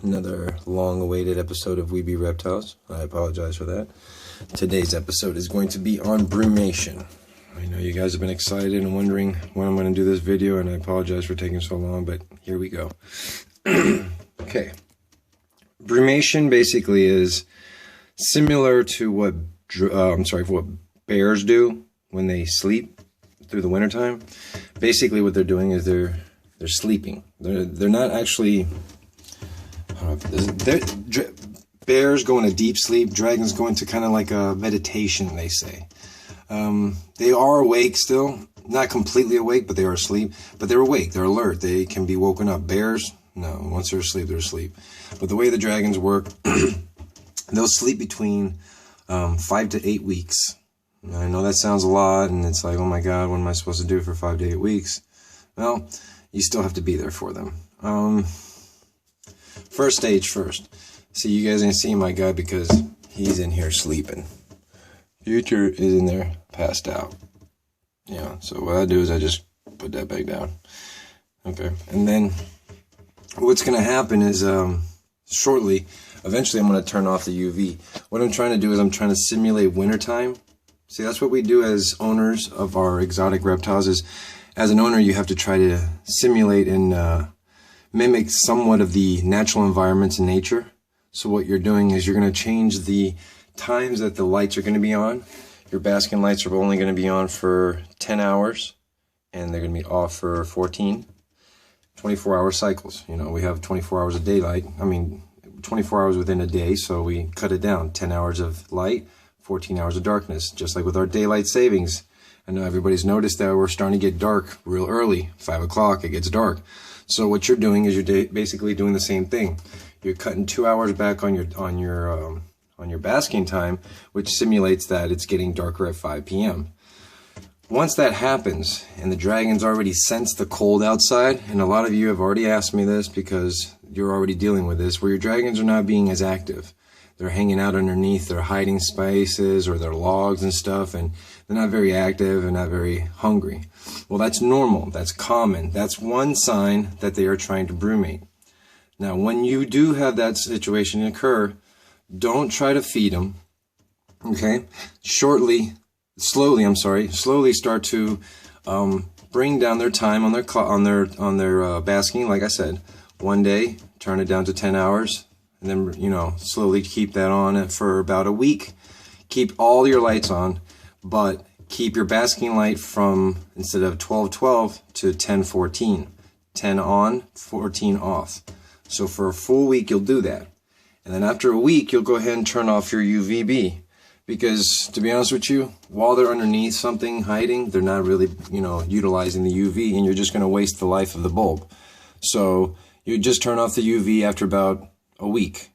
Another long-awaited episode of Webe Reptiles. I apologize for that. Today's episode is going to be on brumation. I know you guys have been excited and wondering when I'm going to do this video, and I apologize for taking so long, but here we go. Okay. Brumation basically is similar to what what bears do when they sleep through the wintertime. Basically what they're doing is they're sleeping. They're not actually... Bears go into deep sleep. Dragons go into kind of like a meditation, they say. They are awake still. Not completely awake, but they are asleep. But they're awake. They're alert. They can be woken up. Bears, no. Once they're asleep, they're asleep. But the way the dragons work, they'll sleep between 5 to 8 weeks. I know that sounds a lot, and it's like, oh my God, what am I supposed to do for 5 to 8 weeks? Well, you still have to be there for them. First stage first. See, you guys ain't seeing my guy because he's in here sleeping. Future is in there passed out. Yeah, so what I do is I just put that back down. Okay, and then what's going to happen is shortly, eventually I'm going to turn off the UV. What I'm trying to do is I'm trying to simulate wintertime. See, that's what we do as owners of our exotic reptiles. Is as an owner, you have to try to simulate and mimic somewhat of the natural environments in nature. So what you're doing is you're going to change the times that the lights are going to be on. Your basking lights are only going to be on for 10 hours, and they're going to be off for 14, 24-hour cycles. You know, we have 24 hours of daylight. 24 hours within a day, so we cut it down. 10 hours of light, 14 hours of darkness, just like with our daylight savings. I know everybody's noticed that we're starting to get dark real early. 5 o'clock, it gets dark. So what you're doing is you're basically doing the same thing. You're cutting 2 hours back on your basking time, which simulates that it's getting darker at 5 p.m. Once that happens, and the dragons already sense the cold outside, and a lot of you have already asked me this because you're already dealing with this, where your dragons are not being as active. They're hanging out underneath their hiding spaces or their logs and stuff, and they're not very active and not very hungry. Well, that's normal. That's common. That's one sign that they are trying to brumate. Now, when you do have that situation occur, don't try to feed them. Okay? Slowly start to bring down their time on their basking. Like I said, one day, turn it down to 10 hours. And then, you know, slowly keep that on for about a week. Keep all your lights on, but keep your basking light from, instead of 12-12 to 10-14. 10 on, 14 off. So for a full week, you'll do that. And then after a week, you'll go ahead and turn off your UVB. Because, to be honest with you, while they're underneath something hiding, they're not really, utilizing the UV, and you're just going to waste the life of the bulb. So you just turn off the UV after about a week.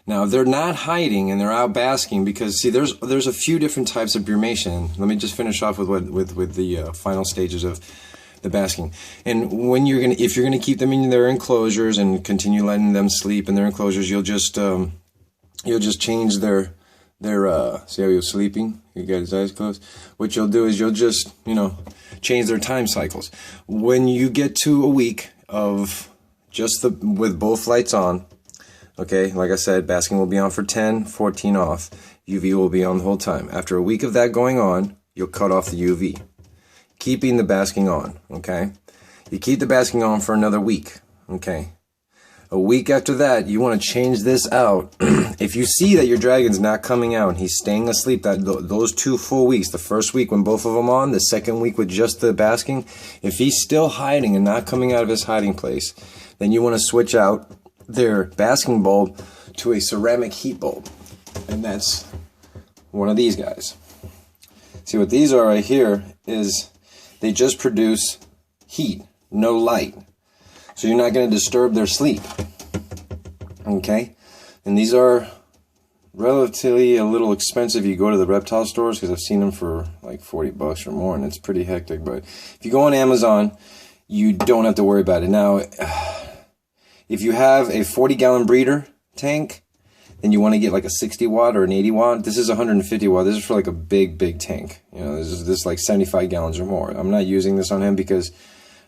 Now, if they're not hiding and they're out basking, because see, there's a few different types of brumation. Let me just finish off with the final stages of the basking. And if you're gonna keep them in their enclosures and continue letting them sleep in their enclosures, you'll just change their see how he was sleeping? He got his eyes closed. What you'll do is you'll just change their time cycles. When you get to a week of with both lights on. Okay, like I said, basking will be on for 10, 14 off. UV will be on the whole time. After a week of that going on, you'll cut off the UV. Keeping the basking on, okay? You keep the basking on for another week, okay? A week after that, you want to change this out. If you see that your dragon's not coming out and he's staying asleep those 2 full weeks, the first week when both of them on, the second week with just the basking, if he's still hiding and not coming out of his hiding place, then you want to switch out their basking bulb to a ceramic heat bulb, and that's one of these guys. See, what these are right here is they just produce heat, no light, so you're not going to disturb their sleep. Okay, and these are relatively a little expensive. You go to the reptile stores, because I've seen them for like $40 or more, and it's pretty hectic. But if you go on Amazon, you don't have to worry about it. Now, if you have a 40-gallon breeder tank, then you want to get like a 60 watt or an 80 watt. This is 150 watt. This is for like a big tank. This is like 75 gallons or more. I'm not using this on him because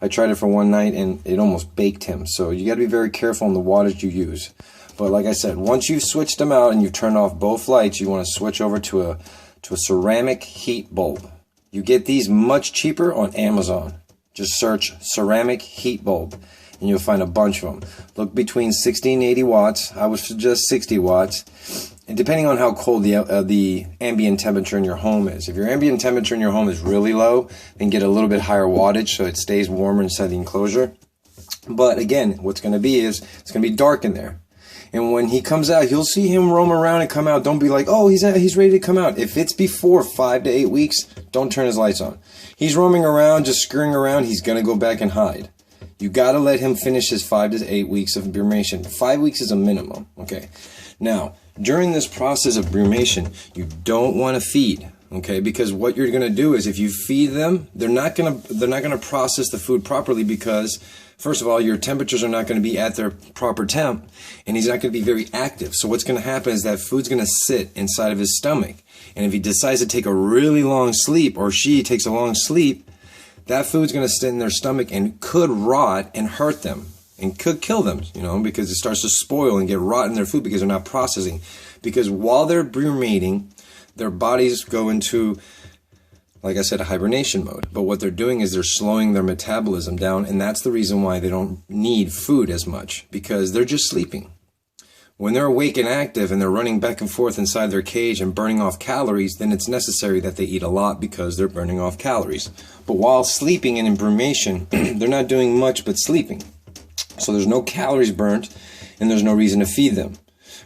I tried it for one night and it almost baked him. So you got to be very careful on the wattage you use. But like I said, once you've switched them out and you've turned off both lights, you want to switch over to a ceramic heat bulb. You get these much cheaper on Amazon. Just search ceramic heat bulb and you'll find a bunch of them. Look between 60 and 80 watts. I would suggest 60 watts. And depending on how cold the ambient temperature in your home is. If your ambient temperature in your home is really low, then get a little bit higher wattage so it stays warmer inside the enclosure. But again, what's going to be is it's going to be dark in there. And when he comes out, you'll see him roam around and come out. Don't be like, oh, he's ready to come out. If it's before 5 to 8 weeks, don't turn his lights on. He's roaming around, just scurrying around. He's going to go back and hide. You got to let him finish his 5 to 8 weeks of brumation. 5 weeks is a minimum. Okay. Now, during this process of brumation, you don't want to feed. Okay, because what you're going to do is if you feed them, they're not going to process the food properly because first of all, your temperatures are not going to be at their proper temp, and he's not going to be very active. So what's going to happen is that food's going to sit inside of his stomach. And if he decides to take a really long sleep, or she takes a long sleep, that food's going to sit in their stomach and could rot and hurt them and could kill them, you know, because it starts to spoil and get rot in their food because they're not processing. Because while they're brumating, their bodies go into, like I said, a hibernation mode. But what they're doing is they're slowing their metabolism down, and that's the reason why they don't need food as much, because they're just sleeping. When they're awake and active and they're running back and forth inside their cage and burning off calories, then it's necessary that they eat a lot because they're burning off calories. But while sleeping and in brumation, they're not doing much but sleeping. So there's no calories burnt, and there's no reason to feed them.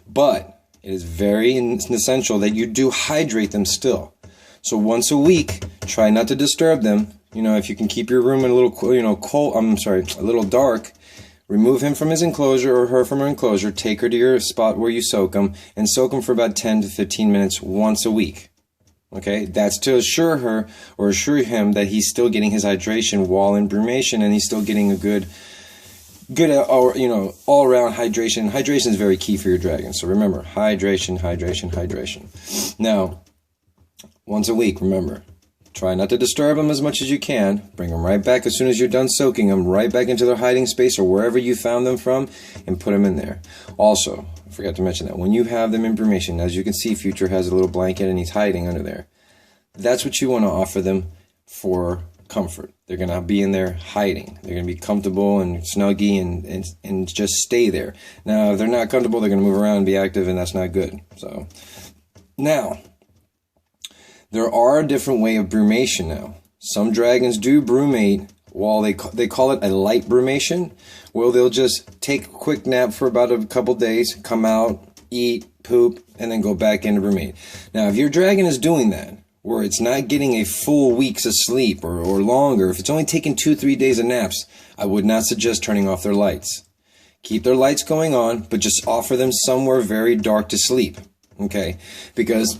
But it is very essential that you do hydrate them still. So once a week, try not to disturb them. You know, if you can keep your room a little, a little dark, remove him from his enclosure or her from her enclosure, take her to your spot where you soak them, and soak them for about 10 to 15 minutes once a week. Okay, that's to assure her or assure him that he's still getting his hydration while in brumation and he's still getting a good all-around hydration. Hydration is very key for your dragon. So remember, hydration, hydration, hydration. Now, once a week, remember, try not to disturb them as much as you can. Bring them right back as soon as you're done soaking them, right back into their hiding space or wherever you found them from, and put them in there. Also, I forgot to mention that when you have them in brumation, as you can see, Future has a little blanket and he's hiding under there. That's what you want to offer them for comfort. They're going to be in there hiding. They're going to be comfortable and snuggy and just stay there. Now, if they're not comfortable, they're going to move around and be active, and that's not good. So, now, there are a different way of brumation now. Some dragons do brumate while they call it a light brumation, where they'll just take a quick nap for about a couple days, come out, eat, poop, and then go back into brumate. Now, if your dragon is doing that, where it's not getting a full week's of sleep or longer, if it's only taking 2-3 days of naps, I would not suggest turning off their lights. Keep their lights going on, but just offer them somewhere very dark to sleep. Okay, because,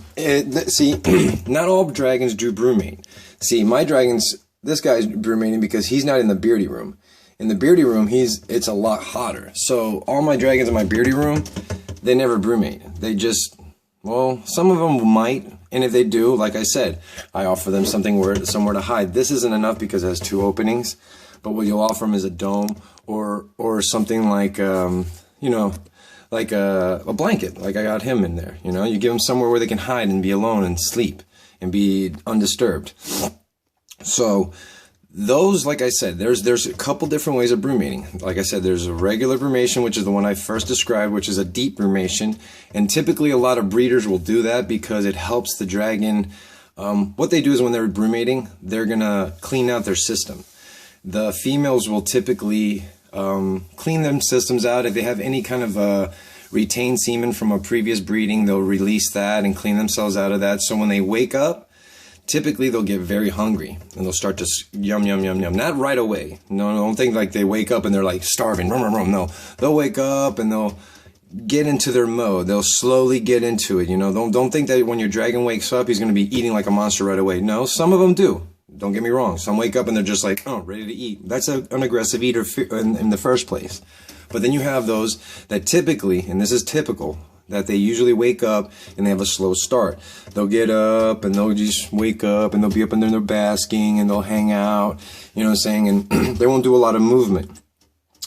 not all dragons do brumate. See, my dragons, this guy's brumating because he's not in the beardy room. In the beardy room, it's a lot hotter. So all my dragons in my beardy room, they never brumate. They just, well, some of them might, and if they do, like I said, I offer them somewhere to hide. This isn't enough because it has 2 openings, but what you'll offer them is a dome or something like, like a blanket, like I got him in there. You know, you give them somewhere where they can hide and be alone and sleep and be undisturbed. So those, like I said, there's a couple different ways of brumating. Like I said, there's a regular brumation, which is the one I first described, which is a deep brumation. And typically a lot of breeders will do that because it helps the dragon. What they do is when they're brumating, they're going to clean out their system. The females will typically clean them systems out. If they have any kind of retained semen from a previous breeding, they'll release that and clean themselves out of that. So when they wake up, typically they'll get very hungry and they'll start to yum, yum, yum, yum. Not right away. No, don't think like they wake up and they're like starving. Rum, rum, rum. No, they'll wake up and they'll get into their mode. They'll slowly get into it. You know, don't think that when your dragon wakes up, he's going to be eating like a monster right away. No, some of them do. Don't get me wrong. Some wake up and they're just like, oh, ready to eat. That's an aggressive eater in the first place. But then you have those that typically, and this is typical, that they usually wake up and they have a slow start. They'll get up and they'll just wake up and they'll be up and then they're basking and they'll hang out, you know what I'm saying, and they won't do a lot of movement.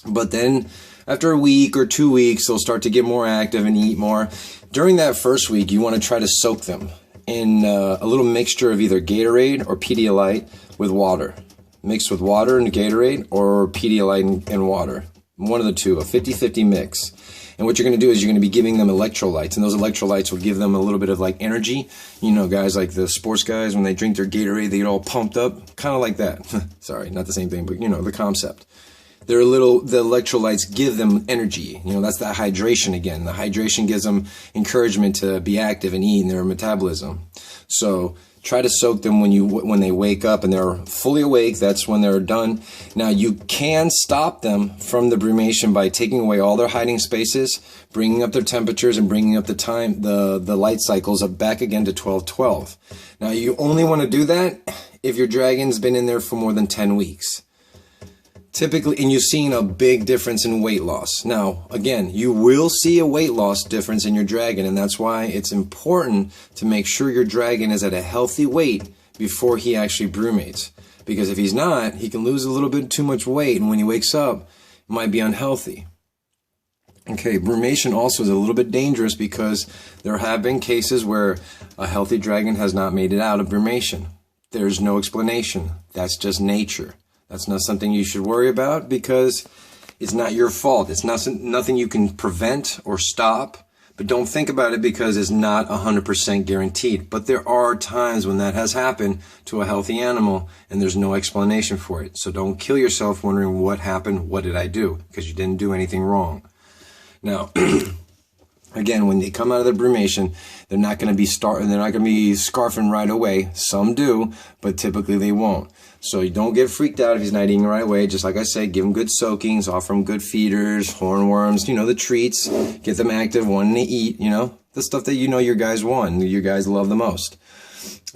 But then after a week or 2 weeks, they'll start to get more active and eat more. During that first week, you want to try to soak them in a little mixture of either Gatorade or Pedialyte with water. Mixed with water and Gatorade, or Pedialyte and water. One of the two, a 50-50 mix. And what you're going to do is you're going to be giving them electrolytes, and those electrolytes will give them a little bit of like energy. You know, guys like the sports guys, when they drink their Gatorade, they get all pumped up. Kind of like that. Sorry, not the same thing, but you know, the concept. The electrolytes give them energy. You know, that's that hydration again. The hydration gives them encouragement to be active and eat in their metabolism. So try to soak them when they wake up and they're fully awake. That's when they're done. Now you can stop them from the brumation by taking away all their hiding spaces, bringing up their temperatures, and bringing up the light cycles up back again to 12-12. Now you only want to do that if your dragon's been in there for more than 10 weeks. Typically, and you've seen a big difference in weight loss. Now, again, you will see a weight loss difference in your dragon, and that's why it's important to make sure your dragon is at a healthy weight before he actually brumates. Because if he's not, he can lose a little bit too much weight, and when he wakes up, it might be unhealthy. Okay, brumation also is a little bit dangerous because there have been cases where a healthy dragon has not made it out of brumation. There's no explanation. That's just nature. That's not something you should worry about because it's not your fault. It's nothing you can prevent or stop, but don't think about it because it's not 100% guaranteed. But there are times when that has happened to a healthy animal and there's no explanation for it. So don't kill yourself wondering what happened, what did I do? Because you didn't do anything wrong. Now, again, when they come out of the brumation, they're not going to be scarfing right away. Some do, but typically they won't. So you don't get freaked out if he's not eating the right way. Just like I said, give him good soakings, offer him good feeders, hornworms, you know, the treats, get them active, wanting to eat, you know, the stuff that you know your guys want, you guys love the most.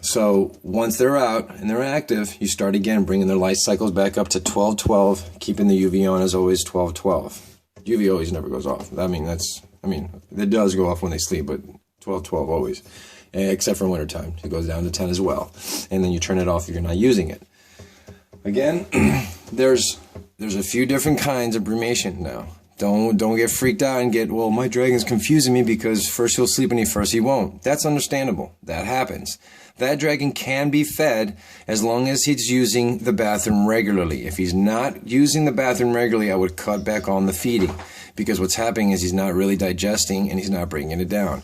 So once they're out and they're active, you start again, bringing their light cycles back up to 12-12, keeping the UV on as always 12-12. UV always never goes off. It does go off when they sleep, but 12-12 always, except for wintertime. It goes down to 10 as well. And then you turn it off if you're not using it. Again, there's a few different kinds of brumation now. Don't get freaked out and get, well, my dragon's confusing me because first he'll sleep and first he won't. That's understandable. That happens. That dragon can be fed as long as he's using the bathroom regularly. If he's not using the bathroom regularly, I would cut back on the feeding because what's happening is he's not really digesting and he's not bringing it down.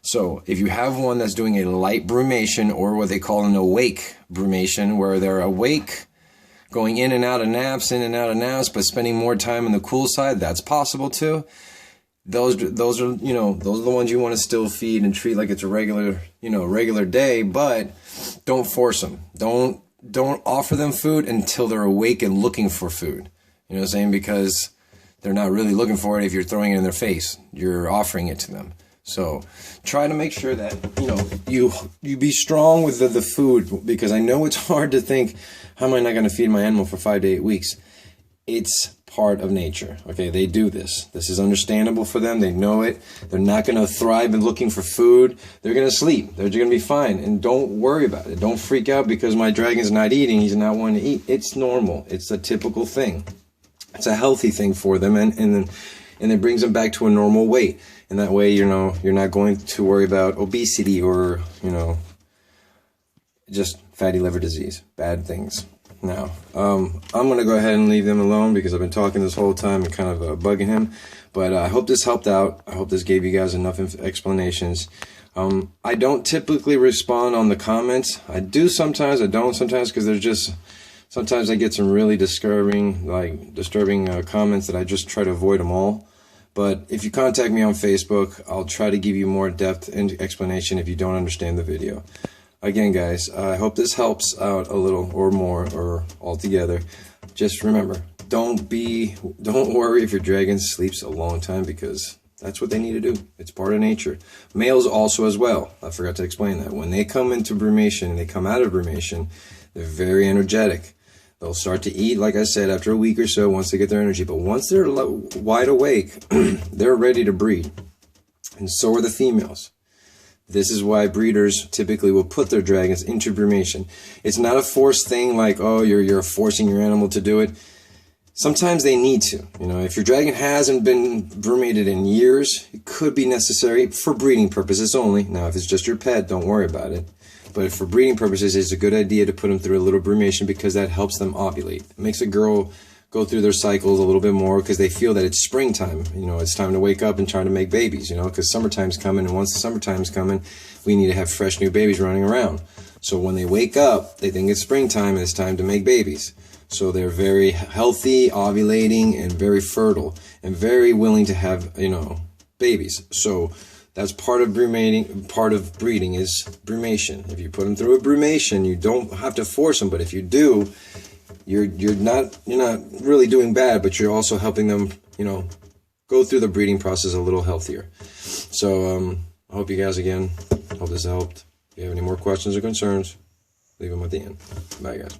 So if you have one that's doing a light brumation or what they call an awake brumation, where they're awake, going in and out of naps, but spending more time on the cool side, that's possible too. Those are the ones you want to still feed and treat like it's a regular day, but don't force them. Don't offer them food until they're awake and looking for food. You know what I'm saying? Because they're not really looking for it if you're throwing it in their face. You're offering it to them. So try to make sure that, you be strong with the food, because I know it's hard to think, how am I not going to feed my animal for 5 to 8 weeks? It's part of nature. Okay, they do this. This is understandable for them. They know it. They're not going to thrive in looking for food. They're going to sleep. They're going to be fine. And don't worry about it. Don't freak out because my dragon's not eating. He's not wanting to eat. It's normal. It's a typical thing. It's a healthy thing for them, and it brings them back to a normal weight. And that way, you're not going to worry about obesity or, just fatty liver disease, bad things. Now, I'm going to go ahead and leave them alone because I've been talking this whole time and kind of bugging him. But I hope this helped out. I hope this gave you guys enough explanations. I don't typically respond on the comments. I do sometimes. I don't sometimes because sometimes I get some really disturbing comments that I just try to avoid them all. But if you contact me on Facebook, I'll try to give you more depth and explanation if you don't understand the video. Again, guys, I hope this helps out a little or more or altogether. Just remember, don't worry if your dragon sleeps a long time because that's what they need to do. It's part of nature. Males also as well. I forgot to explain that. When they come into brumation and they come out of brumation, they're very energetic. They'll start to eat, like I said, after a week or so once they get their energy. But once they're wide awake, they're ready to breed. and so are the females. This is why breeders typically will put their dragons into brumation. It's not a forced thing like, oh, you're forcing your animal to do it. Sometimes they need to. You know, if your dragon hasn't been brumated in years, it could be necessary for breeding purposes only. Now, if it's just your pet, don't worry about it. But for breeding purposes, it's a good idea to put them through a little brumation because that helps them ovulate. It makes a girl go through their cycles a little bit more because they feel that it's springtime. You know, it's time to wake up and try to make babies, you know, because summertime's coming, and once the summertime's coming, we need to have fresh new babies running around. So when they wake up, they think it's springtime and it's time to make babies. So they're very healthy, ovulating, and very fertile, and very willing to have, you know, babies. So that's part of brumating. Part of breeding is brumation. If you put them through a brumation, you don't have to force them, but if you do, you're not really doing bad, but you're also helping them, you know, go through the breeding process a little healthier. So I hope you guys, again, hope this helped. If you have any more questions or concerns, leave them at the end. Bye, guys.